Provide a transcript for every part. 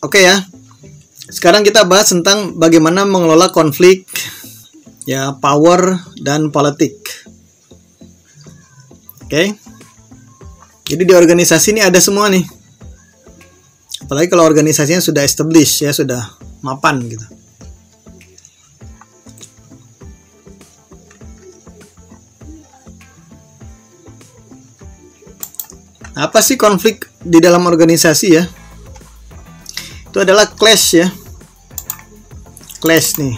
Oke ya. Sekarang kita bahas tentang bagaimana mengelola konflik ya, power dan politik. Oke. Jadi di organisasi ini ada semua nih. Apalagi kalau organisasinya sudah established ya, sudah mapan gitu. Apa sih konflik di dalam organisasi ya? Itu adalah clash ya. Clash nih.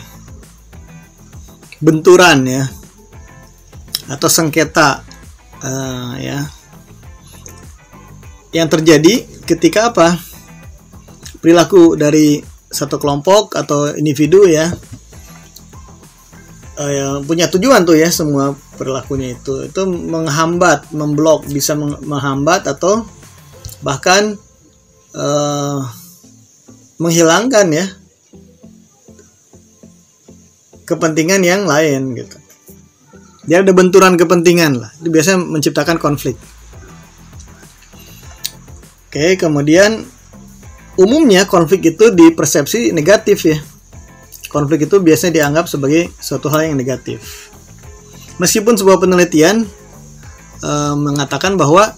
Benturan ya. Atau sengketa ya. Yang terjadi ketika apa? Perilaku dari satu kelompok atau individu ya. Yang punya tujuan tuh ya, semua perilakunya itu menghambat, memblok, bisa menghambat atau bahkan menghilangkan ya kepentingan yang lain gitu. Dia ada benturan kepentingan lah. Itu biasanya menciptakan konflik. Oke, kemudian umumnya konflik itu dipersepsi negatif ya. Konflik itu biasanya dianggap sebagai suatu hal yang negatif. Meskipun sebuah penelitian mengatakan bahwa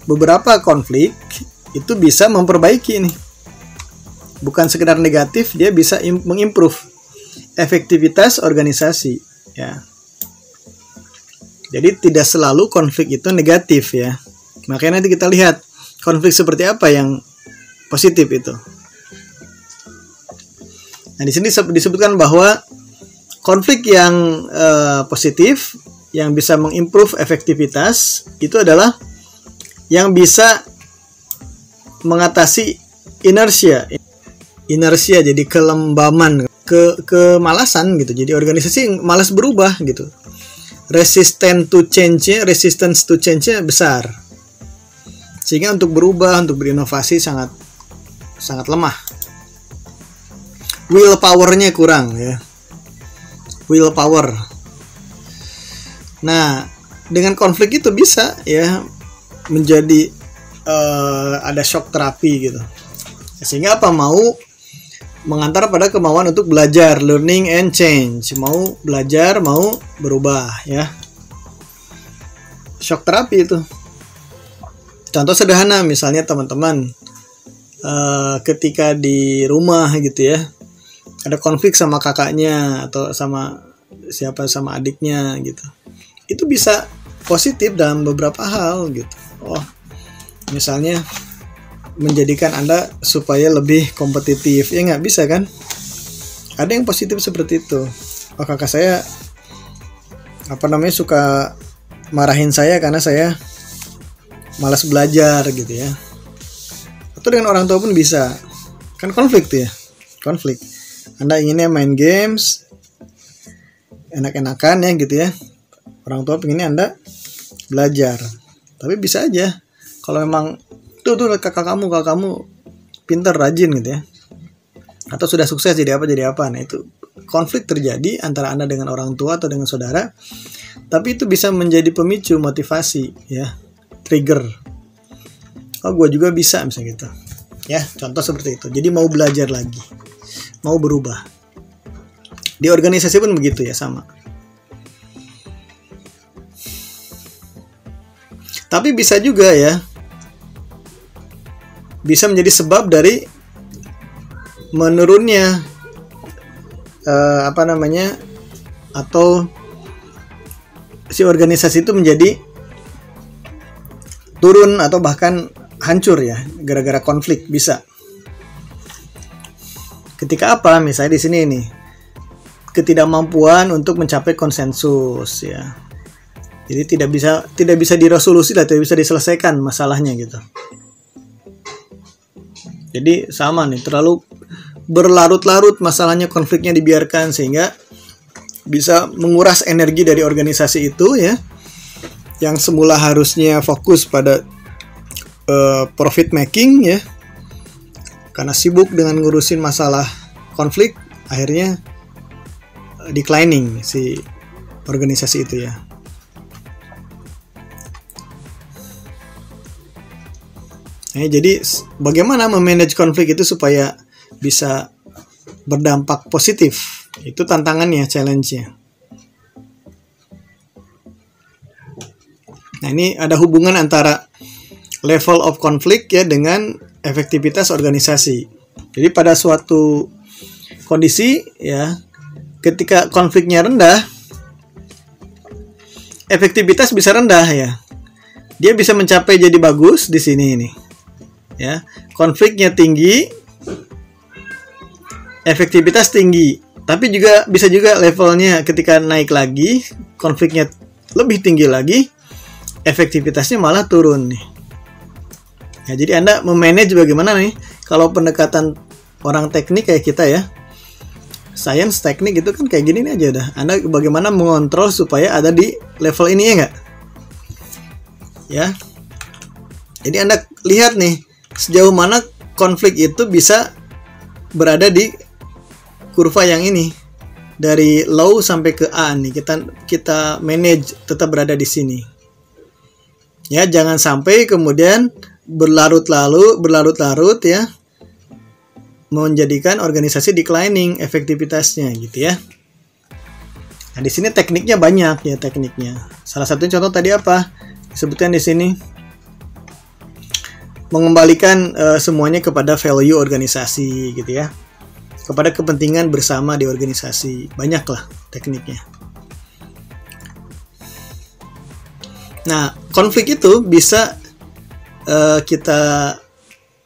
beberapa konflik itu bisa memperbaiki nih. Bukan sekedar negatif, dia bisa mengimprove efektivitas organisasi ya. Jadi tidak selalu konflik itu negatif ya. Makanya nanti kita lihat konflik seperti apa yang positif itu. Nah, di sini disebutkan bahwa konflik yang positif, yang bisa mengimprove efektivitas, itu adalah yang bisa mengatasi inersia. Inersia jadi kelembaman, kemalasan gitu. Jadi organisasi malas berubah gitu. Resistance to change-nya besar. Sehingga untuk berubah, untuk berinovasi sangat lemah. Willpower-nya kurang ya. Willpower. Nah, dengan konflik itu bisa ya menjadi ada shock terapi gitu. Sehingga apa, mau mengantar pada kemauan untuk belajar, learning and change. Mau belajar, mau berubah ya. Shock terapi itu. Contoh sederhana misalnya teman-teman ketika di rumah gitu ya, ada konflik sama kakaknya atau sama adiknya gitu. Itu bisa positif dalam beberapa hal gitu. Oh, misalnya menjadikan Anda supaya lebih kompetitif. Ya nggak bisa kan? Ada yang positif seperti itu. Oh, kakak saya suka marahin saya karena saya malas belajar gitu ya. Atau dengan orang tua pun bisa. Kan konflik tuh ya. Konflik. Anda inginnya main games enak-enakan ya gitu ya. Orang tua pengennya Anda belajar. Tapi bisa aja kalau memang tuh kakak kamu pintar, rajin gitu ya. Atau sudah sukses jadi apa. Nah, itu konflik terjadi antara Anda dengan orang tua atau dengan saudara. Tapi itu bisa menjadi pemicu motivasi ya. Trigger. Oh, gue juga bisa misalnya gitu. Ya, contoh seperti itu. Jadi mau belajar lagi. Mau berubah. Di organisasi pun begitu ya, sama. Tapi bisa juga ya, bisa menjadi sebab dari menurunnya atau si organisasi itu menjadi turun atau bahkan hancur ya, gara-gara konflik bisa. Ketika apa? Misalnya di sini nih, ketidakmampuan untuk mencapai konsensus ya. Jadi tidak bisa diresolusi lah, tidak bisa diselesaikan masalahnya gitu. Jadi sama nih, terlalu berlarut-larut masalahnya, konfliknya dibiarkan sehingga bisa menguras energi dari organisasi itu ya. Yang semula harusnya fokus pada profit making ya. Karena sibuk dengan ngurusin masalah konflik, akhirnya declining si organisasi itu ya. Nah, jadi bagaimana memanage konflik itu supaya bisa berdampak positif. Itu tantangannya, challenge-nya. Nah, ini ada hubungan antara level of conflict ya dengan efektivitas organisasi. Jadi pada suatu kondisi ya, ketika konfliknya rendah, efektivitas bisa rendah ya. Dia bisa mencapai jadi bagus di sini ini. Ya, konfliknya tinggi, efektivitas tinggi. Tapi juga bisa juga levelnya ketika naik lagi, konfliknya lebih tinggi lagi, efektivitasnya malah turun nih. Ya, jadi Anda memanage bagaimana nih? Kalau pendekatan orang teknik kayak kita ya, science teknik itu kan kayak gini nih aja dah. Anda bagaimana mengontrol supaya ada di level ini ya nggak? Ya. Jadi Anda lihat nih sejauh mana konflik itu bisa berada di kurva yang ini. Dari low sampai ke A nih, kita manage tetap berada di sini. Ya, jangan sampai kemudian berlarut-larut ya, menjadikan organisasi declining efektivitasnya gitu ya. Nah, di sini tekniknya banyak ya, tekniknya. Salah satunya contoh tadi apa? Disebutkan di sini mengembalikan semuanya kepada value organisasi gitu ya. Kepada kepentingan bersama di organisasi. Banyaklah tekniknya. Nah, konflik itu bisa kita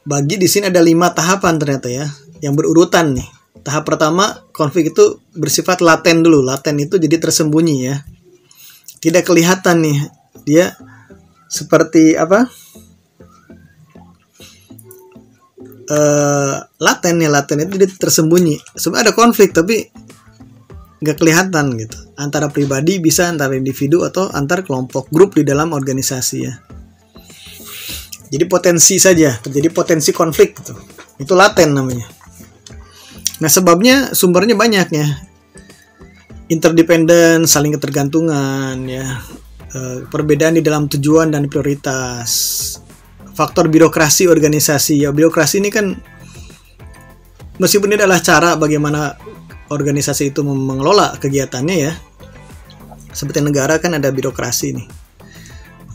bagi di sini ada 5 tahapan ternyata ya, yang berurutan nih. Tahap pertama, konflik itu bersifat laten dulu. Laten itu jadi tersembunyi ya. Tidak kelihatan nih. Dia seperti apa? Laten itu jadi tersembunyi. Sebenarnya ada konflik tapi nggak kelihatan gitu. Antara pribadi bisa, antara individu atau antar kelompok grup di dalam organisasi ya. Jadi potensi saja, terjadi potensi konflik gitu. Itu laten namanya. Nah, sebabnya sumbernya banyak ya. Interdependent, saling ketergantungan ya. Perbedaan di dalam tujuan dan prioritas. Faktor birokrasi organisasi ya. Birokrasi ini kan meskipun ini adalah cara bagaimana organisasi itu mengelola kegiatannya ya. Seperti negara kan ada birokrasi nih.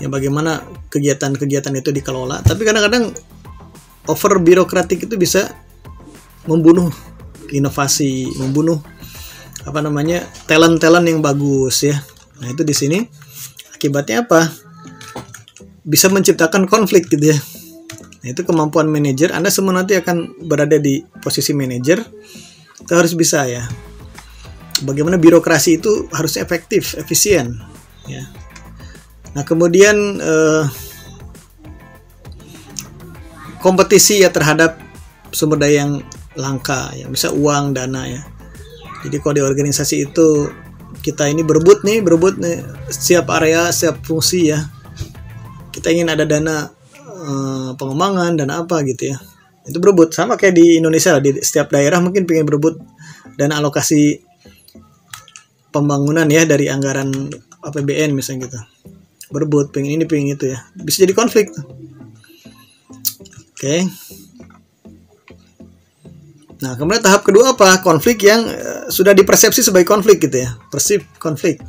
Ya, bagaimana kegiatan-kegiatan itu dikelola. Tapi kadang-kadang over birokratik itu bisa membunuh inovasi, membunuh talent-talent yang bagus ya. Nah, itu di sini akibatnya apa? Bisa menciptakan konflik gitu ya. Nah, itu kemampuan manajer. Anda semua nanti akan berada di posisi manajer. Itu harus bisa ya. Bagaimana birokrasi itu harus efektif, efisien ya. Nah, kemudian kompetisi ya terhadap sumber daya yang langka ya, bisa uang, dana ya. Jadi kalau di organisasi itu kita ini berebut nih setiap area, setiap fungsi ya. Kita ingin ada dana pengembangan, dana apa gitu ya. Itu berebut sama kayak di Indonesia, di setiap daerah mungkin pengen berebut dana alokasi pembangunan ya dari anggaran APBN misalnya gitu. Berebut pengen ini pengen itu ya. Bisa jadi konflik. Oke. Nah, kemudian tahap kedua apa? Konflik yang sudah dipersepsi sebagai konflik gitu ya. Perceived konflik.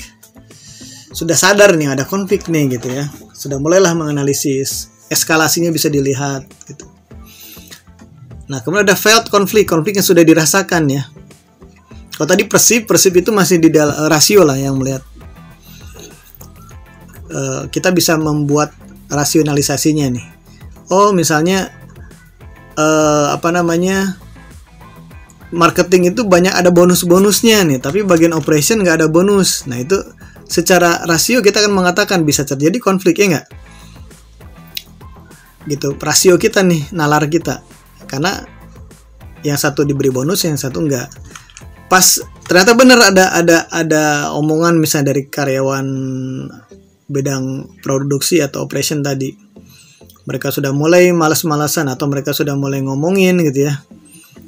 Sudah sadar nih ada konflik nih gitu ya. Sudah mulailah menganalisis, eskalasinya bisa dilihat gitu. Nah, kemudian ada felt konflik yang sudah dirasakan ya. Kalau tadi perceive itu masih di dalam rasio lah yang melihat. Kita bisa membuat rasionalisasinya nih. Oh, misalnya marketing itu banyak ada bonus-bonusnya nih, tapi bagian operation nggak ada bonus. Nah, itu secara rasio kita akan mengatakan bisa terjadi konflik ya nggak? Gitu, rasio kita nih, nalar kita. Karena yang satu diberi bonus, yang satu enggak. Pas ternyata benar ada omongan misalnya dari karyawan bidang produksi atau operation tadi. Mereka sudah mulai malas-malasan atau mereka sudah mulai ngomongin gitu ya.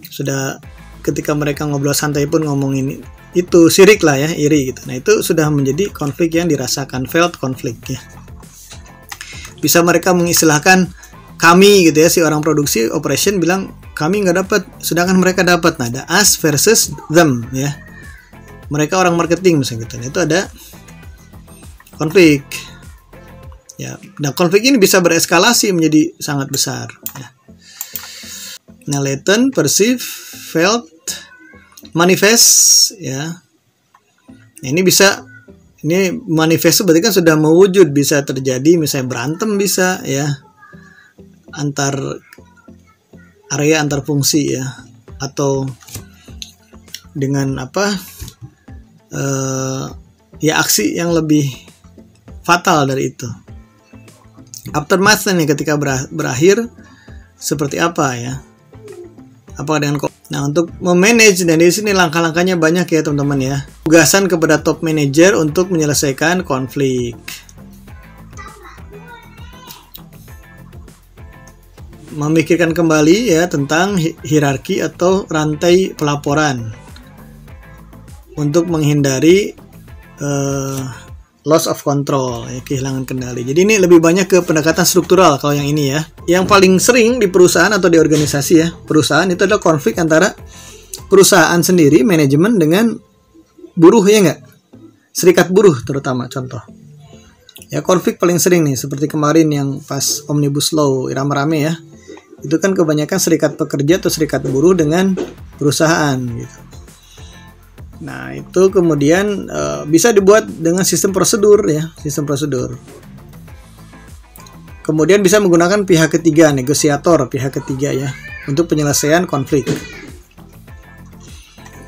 Sudah ketika mereka ngobrol santai pun ngomongin itu sirik lah ya, iri gitu. Nah, itu sudah menjadi konflik yang dirasakan, felt konflik ya. Bisa mereka mengistilahkan kami gitu ya, si orang produksi operation bilang kami nggak dapat, sedangkan mereka dapat. Nah, ada us versus them ya. Mereka orang marketing misalnya gitu. Nah, itu ada konflik. Ya, nah konflik ini bisa bereskalasi menjadi sangat besar. Ya. Nah, latent, perceive, felt, manifest, ya. Nah, ini manifest berarti kan sudah mewujud, bisa terjadi misalnya berantem bisa ya, antar area, antar fungsi ya, atau dengan ya aksi yang lebih fatal dari itu. Aftermath nih, ketika berakhir seperti apa ya? Apa dengan untuk memanage, dan di sini langkah-langkahnya banyak ya teman-teman ya. Tugasan kepada top manager untuk menyelesaikan konflik. Memikirkan kembali ya tentang hierarki atau rantai pelaporan untuk menghindari loss of control, ya, kehilangan kendali. Jadi ini lebih banyak ke pendekatan struktural kalau yang ini ya. Yang paling sering di perusahaan atau di organisasi ya, perusahaan itu adalah konflik antara perusahaan sendiri, manajemen, dengan buruh, ya nggak? Serikat buruh terutama contoh. Ya, konflik paling sering nih, seperti kemarin yang pas Omnibus Law rame-rame ya. Itu kan kebanyakan serikat pekerja atau serikat buruh dengan perusahaan gitu. Nah, itu kemudian bisa dibuat dengan sistem prosedur ya, sistem prosedur. Kemudian bisa menggunakan pihak ketiga, negosiator pihak ketiga ya, untuk penyelesaian konflik.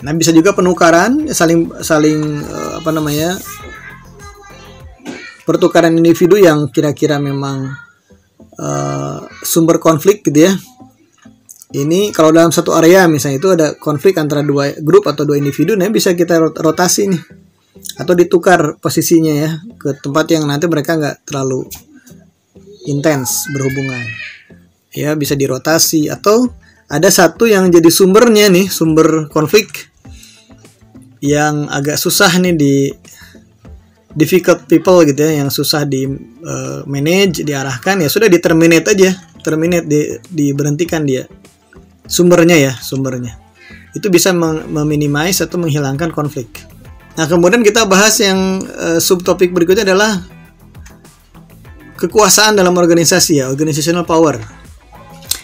Nah, bisa juga penukaran, saling pertukaran individu yang kira-kira memang sumber konflik gitu ya. Ini kalau dalam satu area misalnya itu ada konflik antara dua grup atau dua individu, nah bisa kita rotasi nih, atau ditukar posisinya ya ke tempat yang nanti mereka nggak terlalu intens berhubungan. Ya, bisa dirotasi, atau ada satu yang jadi sumbernya nih, sumber konflik yang agak susah nih di difficult people gitu ya, yang susah di manage, diarahkan, ya sudah di-terminate aja, diberhentikan dia. Sumbernya itu bisa meminimize atau menghilangkan konflik. Nah, kemudian kita bahas yang subtopik berikutnya adalah kekuasaan dalam organisasi ya, organizational power.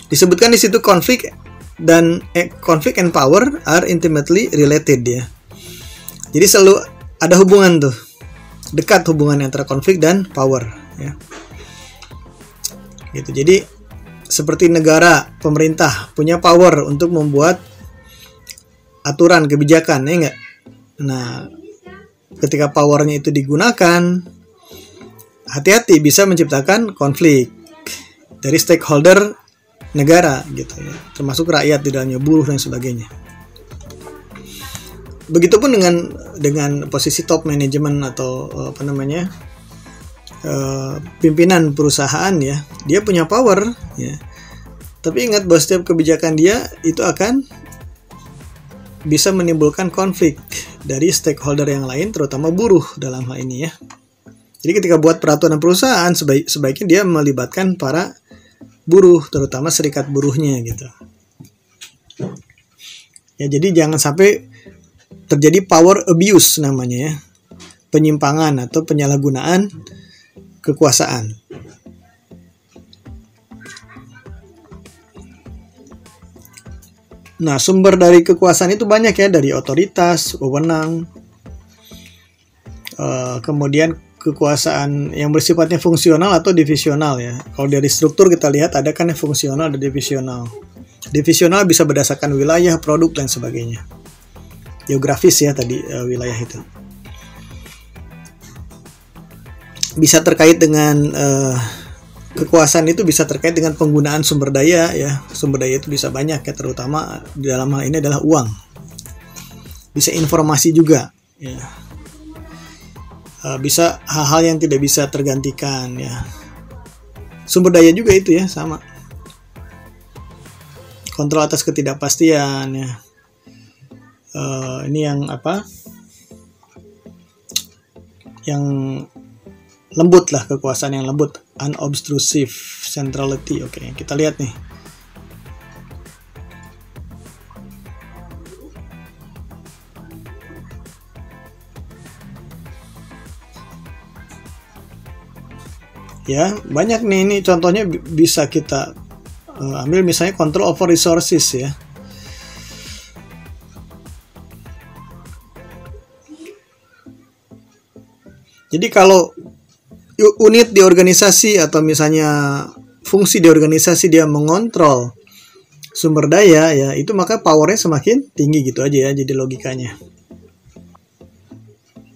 Disebutkan di situ konflik and power are intimately related ya. Jadi selalu ada hubungan tuh, dekat hubungan antara konflik dan power ya. Gitu. Jadi seperti negara, pemerintah punya power untuk membuat aturan, kebijakan, ya enggak? Nah, ketika powernya itu digunakan, hati-hati bisa menciptakan konflik dari stakeholder negara gitu ya, termasuk rakyat di dalamnya, buruh dan sebagainya. Begitupun dengan posisi top manajemen atau pimpinan perusahaan ya, dia punya power ya. Tapi ingat bahwa setiap kebijakan dia itu akan bisa menimbulkan konflik dari stakeholder yang lain, terutama buruh dalam hal ini ya. Jadi ketika buat peraturan perusahaan, sebaiknya dia melibatkan para buruh, terutama serikat buruhnya gitu. Ya, jadi jangan sampai terjadi power abuse namanya ya, penyimpangan atau penyalahgunaan kekuasaan. Nah, sumber dari kekuasaan itu banyak ya, dari otoritas, wewenang, kemudian kekuasaan yang bersifatnya fungsional atau divisional ya. Kalau dari struktur kita lihat ada kan yang fungsional dan divisional. Divisional bisa berdasarkan wilayah, produk dan sebagainya. Geografis ya tadi wilayah itu. Bisa terkait dengan kekuasaan itu bisa terkait dengan penggunaan sumber daya ya. Sumber daya itu bisa banyak ya, terutama di dalam hal ini adalah uang. Bisa informasi juga ya. Bisa hal-hal yang tidak bisa tergantikan ya. Sumber daya juga itu ya, sama. Kontrol atas ketidakpastian ya. Ini yang yang lembut lah, kekuasaan yang lembut, unobtrusive centrality. Oke, kita lihat nih. Ya, banyak nih, ini contohnya bisa kita ambil misalnya control over resources ya. Jadi kalau unit di organisasi atau misalnya fungsi di organisasi dia mengontrol sumber daya ya, itu maka powernya semakin tinggi gitu aja ya, jadi logikanya.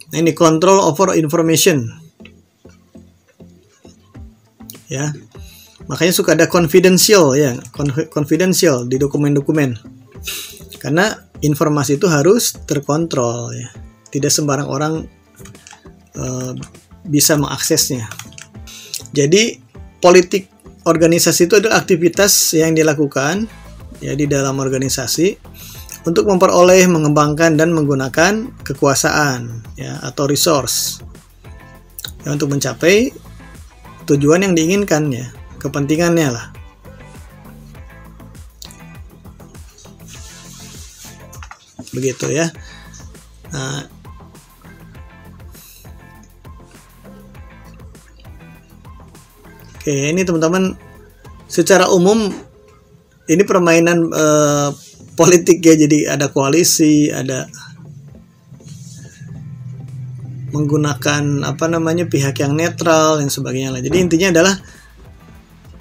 Nah, ini control over information ya, makanya suka ada confidential ya, confidential di dokumen-dokumen, karena informasi itu harus terkontrol ya, tidak sembarang orang bisa mengaksesnya. Jadi politik organisasi itu adalah aktivitas yang dilakukan ya di dalam organisasi untuk memperoleh, mengembangkan dan menggunakan kekuasaan ya atau resource ya, untuk mencapai tujuan yang diinginkan ya, kepentingannya lah. Begitu ya. Nah, oke, ini teman-teman secara umum ini permainan politik ya, jadi ada koalisi, ada menggunakan pihak yang netral dan sebagainya lah. Jadi intinya adalah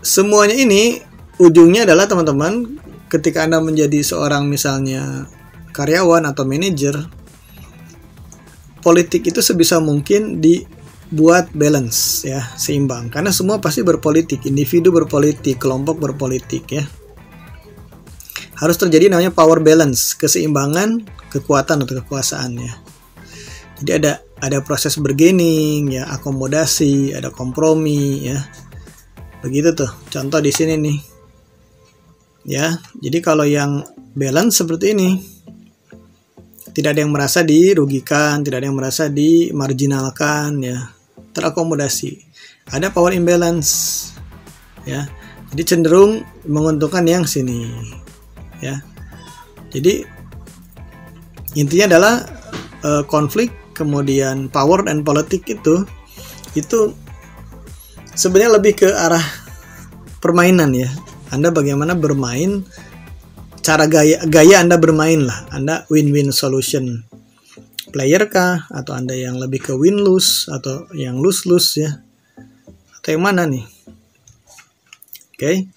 semuanya ini ujungnya adalah teman-teman, ketika Anda menjadi seorang misalnya karyawan atau manajer, politik itu sebisa mungkin dibuat balance ya, seimbang, karena semua pasti berpolitik, individu berpolitik, kelompok berpolitik ya. Harus terjadi namanya power balance, keseimbangan kekuatan atau kekuasaan ya. Jadi ada proses bargaining ya, akomodasi, ada kompromi ya. Begitu tuh. Contoh di sini nih. Ya, jadi kalau yang balance seperti ini, tidak ada yang merasa dirugikan, tidak ada yang merasa dimarginalkan ya, terakomodasi. Ada power imbalance ya. Jadi cenderung menguntungkan yang sini ya. Jadi intinya adalah konflik, kemudian power dan politik itu sebenarnya lebih ke arah permainan ya. Anda bagaimana bermain, cara gaya Anda bermain lah. Anda win-win solution player kah, atau Anda yang lebih ke win-lose, atau yang lose-lose ya, atau yang mana nih? Oke.